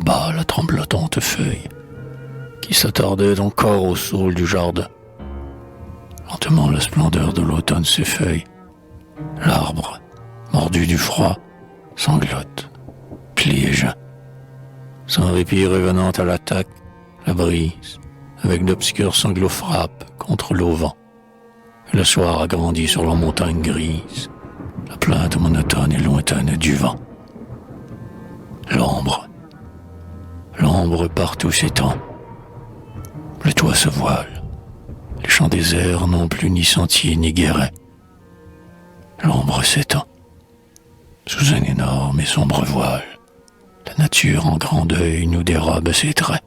bas la tremblotante feuille qui s'attardait encore au saule du jardin. Lentement la splendeur de l'automne s'effeuille. L'arbre, mordu du froid, sanglote, plie et geint. Sans répit revenant à l'attaque, la brise, avec d'obscurs sanglots frappe contre l'auvent. Le soir agrandit sur la montagne grise, la plainte monotone et lointaine du vent. L'ombre partout s'étend. Le toit se voile. Les champs déserts n'ont plus ni sentier ni guéret. L'ombre s'étend. Sous un énorme et sombre voile, la nature en grand deuil nous dérobe ses traits.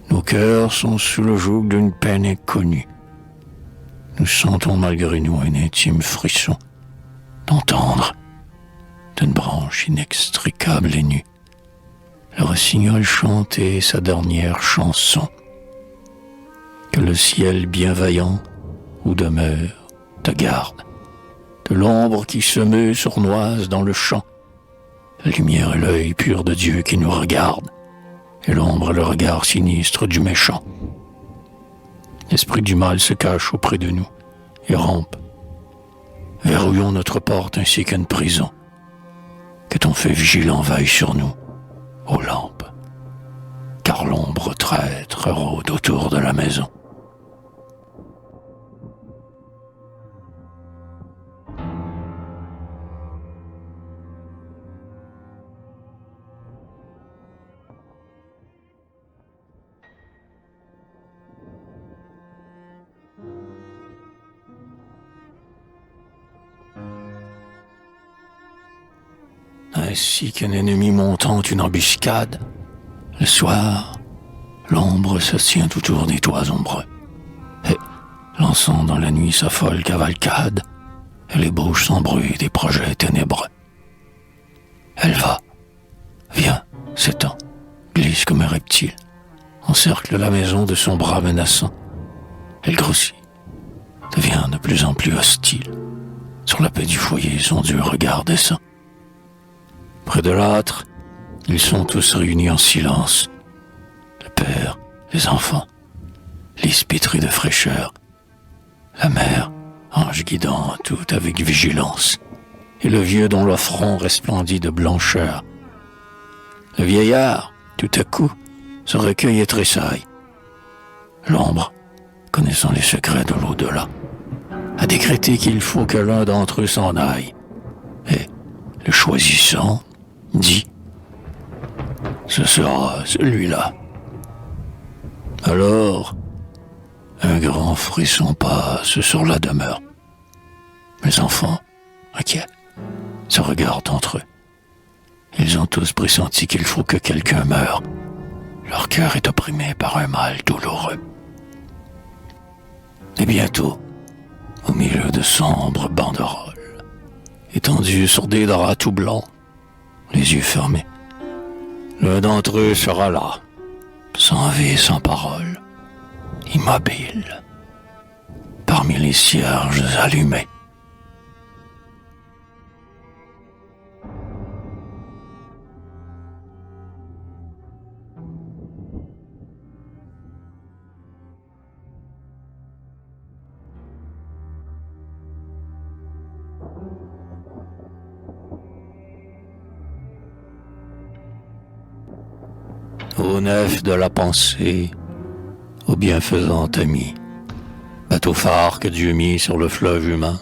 Nos cœurs sont sous le joug d'une peine inconnue. Nous sentons malgré nous un intime frisson d'entendre d'une branche inextricable et nue le rossignol chanter sa dernière chanson. Que le ciel bienveillant où demeure te garde de l'ombre qui se meut sournoise dans le champ. La lumière est l'œil pur de Dieu qui nous regarde, et l'ombre est le regard sinistre du méchant. L'esprit du mal se cache auprès de nous et rampe. Verrouillons notre porte ainsi qu'une prison. Que ton feu vigilant veille sur nous, ô lampe, car l'ombre traître rôde autour de la maison. Ainsi qu'un ennemi montant une embuscade, le soir, l'ombre se tient autour des toits ombreux, et, lançant dans la nuit sa folle cavalcade, elle ébauche sans bruit des projets ténébreux. Elle va, vient, s'étend, glisse comme un reptile, encercle la maison de son bras menaçant. Elle grossit, devient de plus en plus hostile. Sur la paix du foyer, son dur regard descend. Près de l'âtre, ils sont tous réunis en silence. Le père, les enfants, lys pétris de fraîcheur. La mère, ange guidant tout avec vigilance. Et le vieux dont le front resplendit de blancheur. Le vieillard, tout à coup, se recueille et tressaille. L'ombre, connaissant les secrets de l'au-delà, a décrété qu'il faut que l'un d'entre eux s'en aille. Et, le choisissant, dit « Ce sera celui-là. » Alors, un grand frisson passe sur la demeure. Les enfants, inquiets, se regardent entre eux. Ils ont tous pressenti qu'il faut que quelqu'un meure. Leur cœur est opprimé par un mal douloureux. Et bientôt, au milieu de sombres banderoles, étendus sur des draps tout blancs, les yeux fermés, l'un d'entre eux sera là, sans vie, sans parole, immobile, parmi les cierges allumés. Ô nef de la pensée, ô bienfaisant ami, bateau phare que Dieu mit sur le fleuve humain,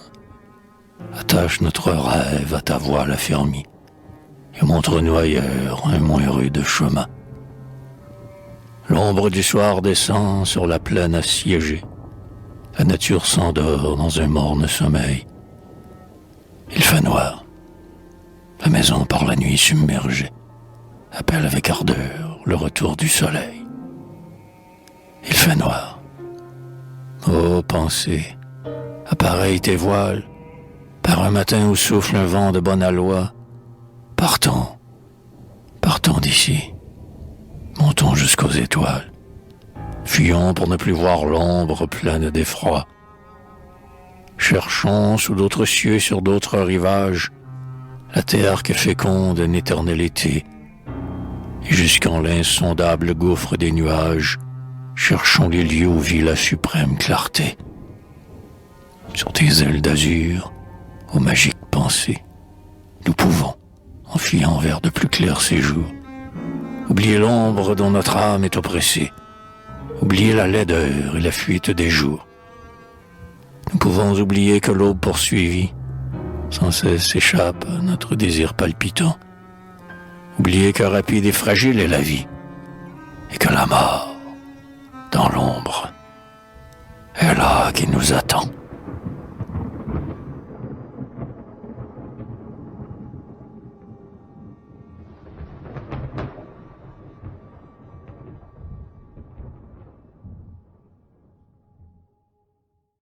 attache notre rêve à ta voile affermie et montre-nous ailleurs un moins rude chemin. L'ombre du soir descend sur la plaine assiégée, la nature s'endort dans un morne sommeil. Il fait noir, la maison par la nuit submergée appelle avec ardeur le retour du soleil. Il fait noir. Ô pensée, appareille tes voiles, par un matin où souffle un vent de bonne aloi. Partons, partons d'ici, montons jusqu'aux étoiles, fuyons pour ne plus voir l'ombre pleine d'effroi. Cherchons sous d'autres cieux, sur d'autres rivages, la terre que féconde un éternel été. et jusqu'en l'insondable gouffre des nuages, cherchons les lieux où vit la suprême clarté. Sur tes ailes d'azur, aux magiques pensées, nous pouvons, en fuyant vers de plus clairs séjours, oublier l'ombre dont notre âme est oppressée, oublier la laideur et la fuite des jours. Nous pouvons oublier que l'aube poursuivie sans cesse échappe à notre désir palpitant, oublier que rapide et fragile est la vie, et que la mort, dans l'ombre, est là qui nous attend.